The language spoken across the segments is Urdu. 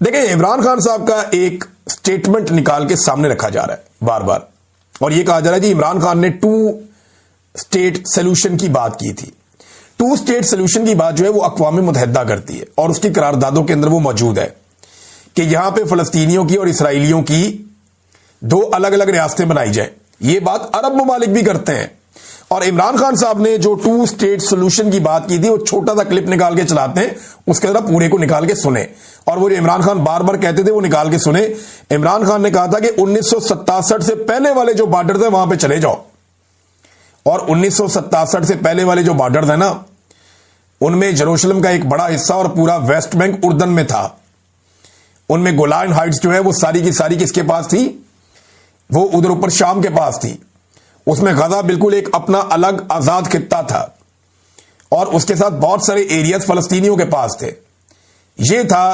دیکھیں عمران خان صاحب کا ایک سٹیٹمنٹ نکال کے سامنے رکھا جا رہا ہے بار بار، اور یہ کہا جا رہا ہے جی عمران خان نے 2 اسٹیٹ سولوشن کی بات کی تھی۔ 2 اسٹیٹ سولوشن کی بات جو ہے وہ اقوام متحدہ کرتی ہے اور اس کی قراردادوں کے اندر وہ موجود ہے کہ یہاں پہ فلسطینیوں کی اور اسرائیلیوں کی 2 الگ الگ ریاستیں بنائی جائیں۔ یہ بات عرب ممالک بھی کرتے ہیں، اور عمران خان صاحب نے جو 2 اسٹیٹ سولوشن کی بات کی تھی وہ چھوٹا سا کلپ نکال کے چلاتے ہیں، اس کے ذرا پورے کو نکال کے سنیں، اور وہ جو عمران خان بار بار کہتے تھے وہ نکال کے سنیں۔ عمران خان نے کہا تھا کہ 1967 سے پہلے والے جو بارڈر تھے وہاں پہ چلے جاؤ، اور 1967 سے پہلے والے جو بارڈر تھے نا ان میں یروشلم کا ایک بڑا حصہ اور پورا ویسٹ بینک اردن میں تھا۔ ان میں گولان ہائٹس جو ہے وہ ساری کی ساری کس کے پاس تھی؟ وہ ادھر اوپر شام کے پاس تھی۔ اس میں غزہ بالکل ایک اپنا الگ آزاد خطہ تھا، اور اس کے ساتھ بہت سارے ایریاز فلسطینیوں کے پاس تھے۔ یہ تھا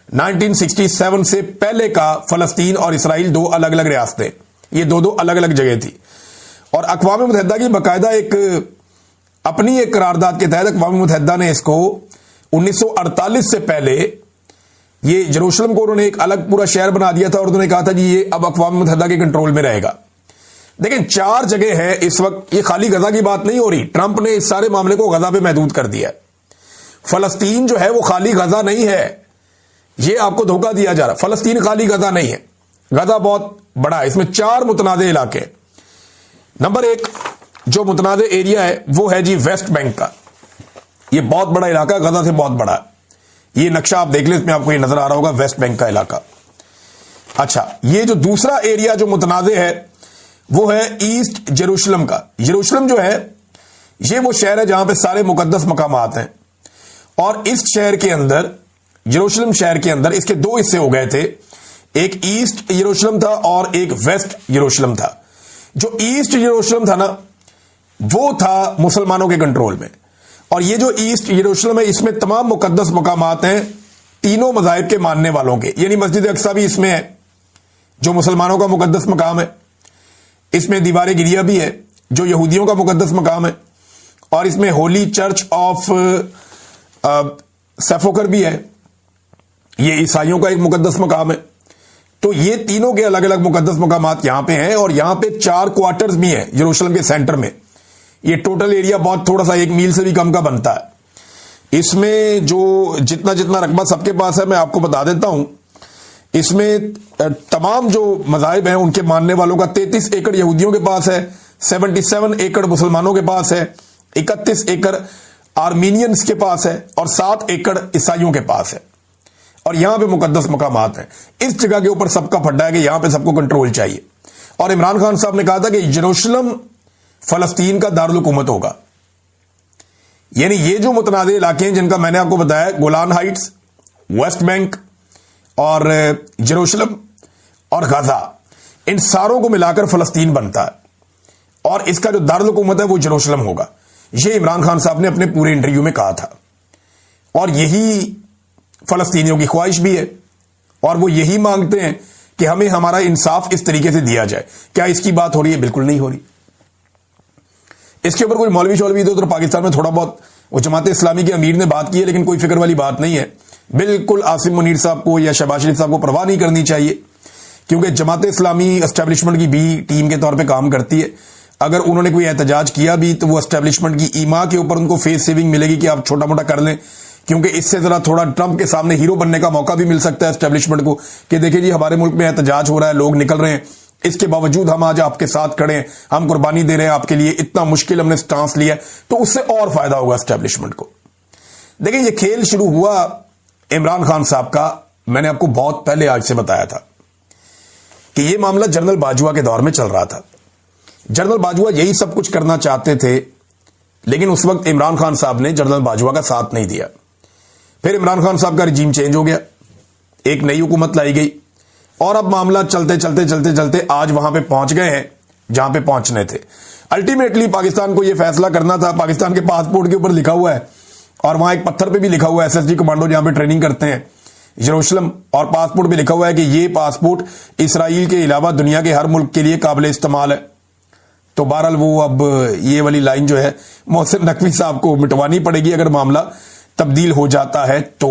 1967 سے پہلے کا فلسطین اور اسرائیل 2 الگ الگ ریاستیں، یہ 2 الگ الگ جگہ تھی۔ اور اقوام متحدہ کی باقاعدہ اپنی ایک قرارداد کے تحت اقوام متحدہ نے اس کو 1948 سے پہلے یہ یروشلم کو انہوں نے ایک الگ پورا شہر بنا دیا تھا، اور انہوں نے کہا تھا جی یہ اب اقوام متحدہ کے کنٹرول میں رہے گا۔ دیکھیں 4 جگہ ہے اس وقت، یہ خالی غزہ کی بات نہیں ہو رہی، ٹرمپ نے اس سارے معاملے کو غزہ پہ محدود کر دیا ہے۔ فلسطین جو ہے وہ خالی غزہ نہیں ہے، یہ آپ کو دھوکہ دیا جا رہا، فلسطین خالی غزہ نہیں ہے، غزہ بہت بڑا ہے، اس میں 4 متنازع علاقے۔ نمبر 1 جو متنازع ایریا ہے وہ ہے جی ویسٹ بینک کا، یہ بہت بڑا علاقہ، غزہ سے بہت بڑا ہے۔ یہ نقشہ آپ دیکھ لیں، اس میں آپ کو یہ نظر آ رہا ہوگا ویسٹ بینک کا علاقہ۔ اچھا، یہ جو دوسرا ایریا جو متنازع ہے وہ ہے ایسٹ یروشلم کا۔ یروشلم جو ہے یہ وہ شہر ہے جہاں پہ سارے مقدس مقامات ہیں، اور اس شہر کے اندر، یروشلم شہر کے اندر اس کے 2 حصے ہو گئے تھے، ایک ایسٹ یروشلم تھا اور ایک ویسٹ یروشلم تھا۔ جو ایسٹ یروشلم تھا نا وہ تھا مسلمانوں کے کنٹرول میں، اور یہ جو ایسٹ یروشلم ہے اس میں تمام مقدس مقامات ہیں تینوں مذاہب کے ماننے والوں کے، یعنی مسجد اقصی بھی اس میں ہے جو مسلمانوں کا مقدس مقام ہے، اس میں دیوار گریہ بھی ہے جو یہودیوں کا مقدس مقام ہے، اور اس میں ہولی چرچ آف سیفوکر بھی ہے، یہ عیسائیوں کا ایک مقدس مقام ہے۔ تو یہ تینوں کے الگ الگ مقدس مقامات یہاں پہ ہیں، اور یہاں پہ 4 کوارٹرز بھی ہیں یروشلم کے سینٹر میں۔ یہ ٹوٹل ایریا بہت تھوڑا سا 1 میل سے بھی کم کا بنتا ہے۔ اس میں جو جتنا رقبہ سب کے پاس ہے میں آپ کو بتا دیتا ہوں، اس میں تمام جو مذاہب ہیں ان کے ماننے والوں کا 33 ایکڑ یہودیوں کے پاس ہے، 77 ایکڑ مسلمانوں کے پاس ہے، 31 ایکڑ آرمینینز کے پاس ہے، اور 7 ایکڑ عیسائیوں کے پاس ہے، اور یہاں پہ مقدس مقامات ہیں۔ اس جگہ کے اوپر سب کا پھڈا ہے کہ یہاں پہ سب کو کنٹرول چاہیے، اور عمران خان صاحب نے کہا تھا کہ یروشلم فلسطین کا دارالحکومت ہوگا۔ یعنی یہ جو متنازع علاقے ہیں جن کا میں نے آپ کو بتایا، گولان ہائٹس، ویسٹ بینک اور یروشلم اور غزہ، ان ساروں کو ملا کر فلسطین بنتا ہے، اور اس کا جو دارالحکومت ہے وہ یروشلم ہوگا۔ یہ عمران خان صاحب نے اپنے پورے انٹرویو میں کہا تھا، اور یہی فلسطینیوں کی خواہش بھی ہے، اور وہ یہی مانگتے ہیں کہ ہمیں ہمارا انصاف اس طریقے سے دیا جائے۔ کیا اس کی بات ہو رہی ہے؟ بالکل نہیں ہو رہی۔ اس کے اوپر کوئی مولوی شولوی ادھر پاکستان میں تھوڑا بہت وہ جماعت اسلامی کے امیر نے بات کی ہے، لیکن کوئی فکر والی بات نہیں ہے۔ بالکل عاصم منیر صاحب کو یا شہباز شریف صاحب کو پرواہ نہیں کرنی چاہیے، کیونکہ جماعت اسلامی اسٹیبلشمنٹ کی بھی ٹیم کے طور پہ کام کرتی ہے۔ اگر انہوں نے کوئی احتجاج کیا بھی تو وہ اسٹیبلشمنٹ کی ایما کے اوپر ان کو فیس سیونگ ملے گی کہ آپ چھوٹا موٹا کر لیں، کیونکہ اس سے ذرا تھوڑا ٹرمپ کے سامنے ہیرو بننے کا موقع بھی مل سکتا ہے اسٹیبلشمنٹ کو، کہ دیکھیں جی ہمارے ملک میں احتجاج ہو رہا ہے، لوگ نکل رہے ہیں، اس کے باوجود ہم آج آپ کے ساتھ کھڑے ہیں، ہم قربانی دے رہے ہیں آپ کے لیے، اتنا مشکل ہم نے سٹانس لیا ہے، تو اس سے اور فائدہ ہوگا اسٹیبلشمنٹ کو۔ دیکھیں یہ کھیل شروع ہوا عمران خان صاحب کا، میں نے آپ کو بہت پہلے آج سے بتایا تھا کہ یہ معاملہ جنرل باجوہ کے دور میں چل رہا تھا۔ جنرل باجوہ یہی سب کچھ کرنا چاہتے تھے، لیکن اس وقت عمران خان صاحب نے جنرل باجوہ کا ساتھ نہیں دیا۔ پھر عمران خان صاحب کا رجیم چینج ہو گیا، ایک نئی حکومت لائی گئی، اور اب معاملہ چلتے آج وہاں پہ پہنچ گئے ہیں جہاں پہ پہنچنے تھے۔ الٹیمیٹلی پاکستان کو یہ فیصلہ کرنا تھا، پاکستان کے پاسپورٹ کے اوپر لکھا ہوا ہے، اور وہاں ایک پتھر پہ بھی لکھا ہوا ہے SSG کمانڈو جہاں پہ ٹریننگ کرتے ہیں یروشلم، اور پاسپورٹ پہ لکھا ہوا ہے کہ یہ پاسپورٹ اسرائیل کے علاوہ دنیا کے ہر ملک کے لیے قابل استعمال ہے۔ تو بہرحال وہ اب یہ والی لائن جو ہے محسن نقوی صاحب کو مٹوانی پڑے گی اگر معاملہ تبدیل ہو جاتا ہے تو۔